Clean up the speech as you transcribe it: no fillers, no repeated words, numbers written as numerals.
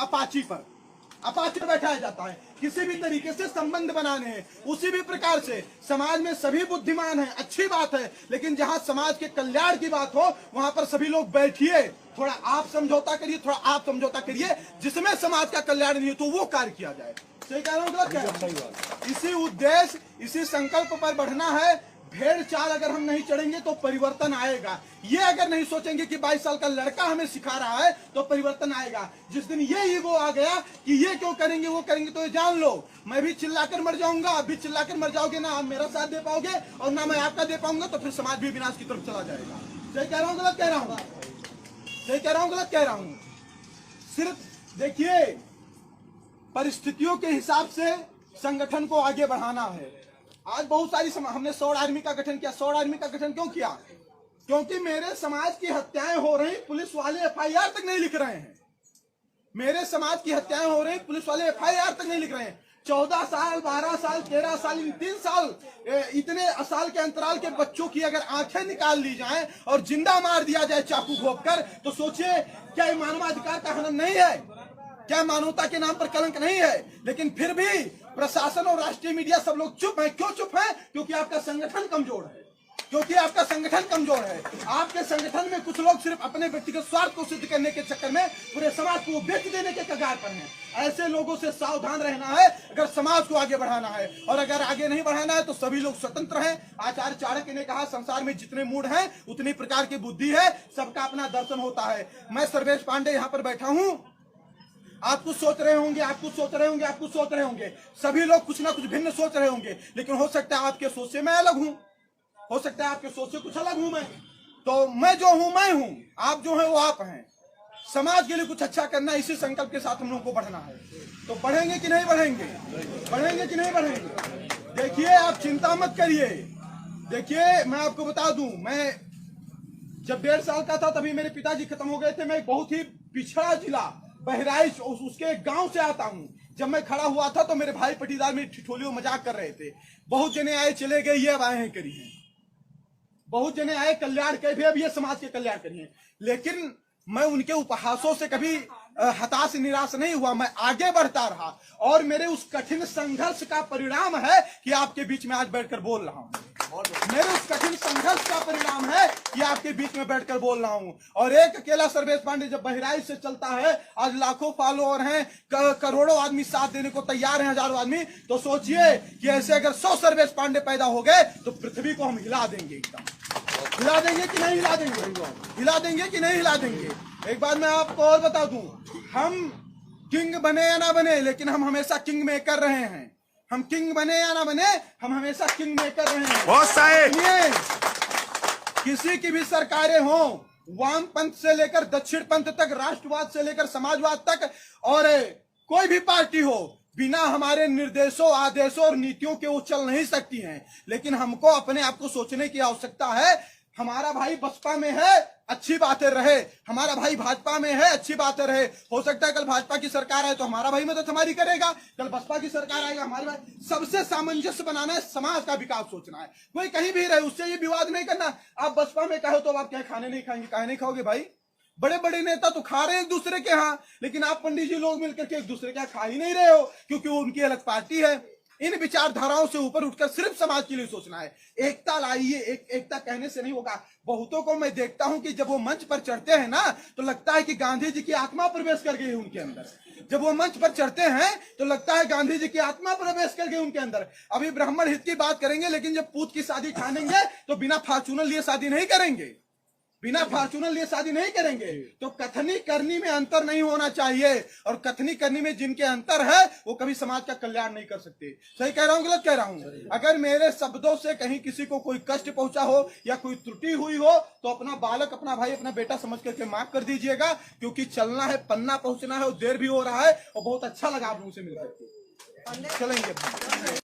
Apache पर बैठाया जाता है। किसी भी तरीके से संबंध बनाने हैं। उसी भी प्रकार से समाज में सभी बुद्धिमान हैं, अच्छी बात है, लेकिन जहां समाज के कल्याण की बात हो वहां पर सभी लोग बैठिए, थोड़ा आप समझौता करिए, थोड़ा आप समझौता करिए, जिसमें समाज का कल्याण नहीं हो तो वो कार्य किया जाए। सही कह रहा हूँ, गलत कह रहा हूं? इसी उद्देश्य, इसी संकल्प पर बढ़ना है। भेड़ चाल अगर हम नहीं चढ़ेंगे तो परिवर्तन आएगा। ये अगर नहीं सोचेंगे कि 22 साल का लड़का हमें सिखा रहा है तो परिवर्तन आएगा। जिस दिन ये ईगो आ गया कि ये क्यों करेंगे वो करेंगे, तो ये जान लो मैं भी चिल्लाकर मर जाऊंगा, आप भी चिल्लाकर मर जाओगे, ना आप मेरा साथ दे पाओगे और ना मैं आपका दे पाऊंगा, तो फिर समाज भी विनाश की तरफ चला जाएगा। सही कह रहा हूँ, गलत कह रहा हूँ? सही कह रहा हूँ, गलत कह रहा हूँ? सिर्फ देखिए, परिस्थितियों के हिसाब से संगठन को आगे बढ़ाना है। आज बहुत सारी हमने 100 आर्मी का गठन किया। 100 आर्मी का गठन क्यों किया? क्योंकि मेरे समाज की हत्याएं हो रही, पुलिस वाले FIR तक नहीं लिख रहे हैं। मेरे समाज की हत्याएं हो रही, पुलिस वाले FIR तक नहीं लिख रहे हैं। 14 साल, 12 साल, 13 साल, इन 3 साल, इतने साल के अंतराल के बच्चों की अगर आंखें निकाल ली जाएं और जिंदा मार दिया जाए चाकू घोंपकर, तो सोचिए क्या ये मानवाधिकार का हनन नहीं है? क्या मानवता के नाम पर कलंक नहीं है? लेकिन फिर भी प्रशासन और राष्ट्रीय मीडिया सब लोग चुप हैं। क्यों चुप हैं? क्योंकि आपका संगठन कमजोर है। क्योंकि आपका संगठन कमजोर है। आपके संगठन में कुछ लोग सिर्फ अपने व्यक्तिगत स्वार्थ को सिद्ध करने के चक्कर में पूरे समाज को बेच देने के कगार पर हैं। ऐसे लोगों से सावधान रहना है अगर समाज को आगे बढ़ाना है। और अगर आगे नहीं बढ़ाना है तो सभी लोग स्वतंत्र हैं। आचार्य चाणक्य ने कहा, संसार में जितने मूड हैं उतनी प्रकार की बुद्धि है, सबका अपना दर्शन होता है। मैं सर्वेश पांडे यहाँ पर बैठा हूँ, आप कुछ सोच रहे होंगे, आप कुछ सोच रहे होंगे, आप कुछ सोच रहे होंगे, सभी लोग कुछ ना कुछ भिन्न सोच रहे होंगे, लेकिन हो सकता है आपके सोच से मैं अलग हूं, हो सकता है आपके सोच से कुछ अलग हूं मैं। तो मैं जो हूं मैं हूं, आप जो हैं वो आप हैं। समाज के लिए कुछ अच्छा करना, इसी संकल्प के साथ हम लोगों को बढ़ना है। तो बढ़ेंगे कि नहीं बढ़ेंगे? बढ़ेंगे कि नहीं बढ़ेंगे? देखिए, आप चिंता मत करिए। देखिए, मैं आपको बता दूं, मैं जब 1.5 साल का था तभी मेरे पिताजी खत्म हो गए थे। मैं एक बहुत ही पिछड़ा जिला बहराइच, उसके एक गांव से आता हूं। जब मैं खड़ा हुआ था तो मेरे भाई पटीदार मेरी ठिठोलियों मजाक कर रहे थे। बहुत जने आए चले गए, ये अब आए हैं करिए। बहुत जने आए कल्याण के भी, अब ये समाज के कल्याण करिए। लेकिन मैं उनके उपहासों से कभी हताश निराश नहीं हुआ, मैं आगे बढ़ता रहा। और मेरे उस कठिन संघर्ष का परिणाम है कि आपके बीच में आज बैठकर बोल रहा हूँ। मेरे उस कठिन संघर्ष का परिणाम है कि आपके बीच में बैठकर बोल रहा हूं। और एक अकेला सर्वेश पांडे जब बहराइच से चलता है, आज लाखों फॉलोअर हैं, करोड़ों आदमी साथ देने को तैयार हैं, हजारों आदमी, तो सोचिए कि ऐसे अगर 100 सर्वेश पांडे पैदा हो गए तो पृथ्वी को हम हिला देंगे। एकदम हिला देंगे कि नहीं हिला देंगे? हिला देंगे कि नहीं हिला देंगे? एक बात मैं आपको और बता दूं, हम किंग बने या ना बने, लेकिन हम हमेशा किंग मेकर रहे हैं। हम किंग बने या ना बने, हम हमेशा किंग मेकर रहे हैं। बहुत सारे किसी की भी सरकारें हो, वाम पंथ से लेकर दक्षिण पंथ तक, राष्ट्रवाद से लेकर समाजवाद तक, और कोई भी पार्टी हो, बिना हमारे निर्देशों, आदेशों और नीतियों के वो चल नहीं सकती हैं। लेकिन हमको अपने आप को सोचने की आवश्यकता है। हमारा भाई बसपा में है, अच्छी बातें रहे। हमारा भाई भाजपा में है, अच्छी बातें रहे। हो सकता है कल भाजपा की सरकार आए तो हमारा भाई मदद हमारी करेगा, कल बसपा की सरकार आएगा हमारे भाई। सबसे सामंजस्य बनाना है, समाज का विकास सोचना है। कोई कहीं भी रहे, उससे ये विवाद नहीं करना। आप बसपा में कहो तो आप क्या खाने नहीं खाएंगे? काहे नहीं खाओगे भाई? बड़े बड़े नेता तो खा रहे हैं एक दूसरे के यहाँ, लेकिन आप पंडित जी लोग मिलकर के एक दूसरे के यहाँ खा ही नहीं रहे हो, क्योंकि वो उनकी अलग पार्टी है। इन विचारधाराओं से ऊपर उठकर सिर्फ समाज के लिए सोचना है। एकता लाइए, एकता कहने से नहीं होगा। बहुतों को मैं देखता हूं कि जब वो मंच पर चढ़ते हैं ना, तो लगता है कि गांधी जी की आत्मा प्रवेश कर गई है उनके अंदर। जब वो मंच पर चढ़ते हैं तो लगता है गांधी जी की आत्मा प्रवेश कर गई उनके अंदर। अभी ब्राह्मण हित की बात करेंगे, लेकिन जब पूत की शादी ठानेंगे तो बिना फॉर्चूनर लिए शादी नहीं करेंगे, बिना फॉर्चूनर लिए शादी नहीं करेंगे। तो कथनी करनी में अंतर नहीं होना चाहिए, और कथनी करनी में जिनके अंतर है वो कभी समाज का कल्याण नहीं कर सकते। सही कह रहा हूं, गलत कह रहा हूं? अगर मेरे शब्दों से कहीं किसी को कोई कष्ट पहुंचा हो या कोई त्रुटि हुई हो तो अपना बालक, अपना भाई, अपना बेटा समझ करके माफ कर दीजिएगा, क्योंकि चलना है, पन्ना पहुंचना है, और देर भी हो रहा है। और बहुत अच्छा लगा आप लोगों से मिलकर, चलेंगे।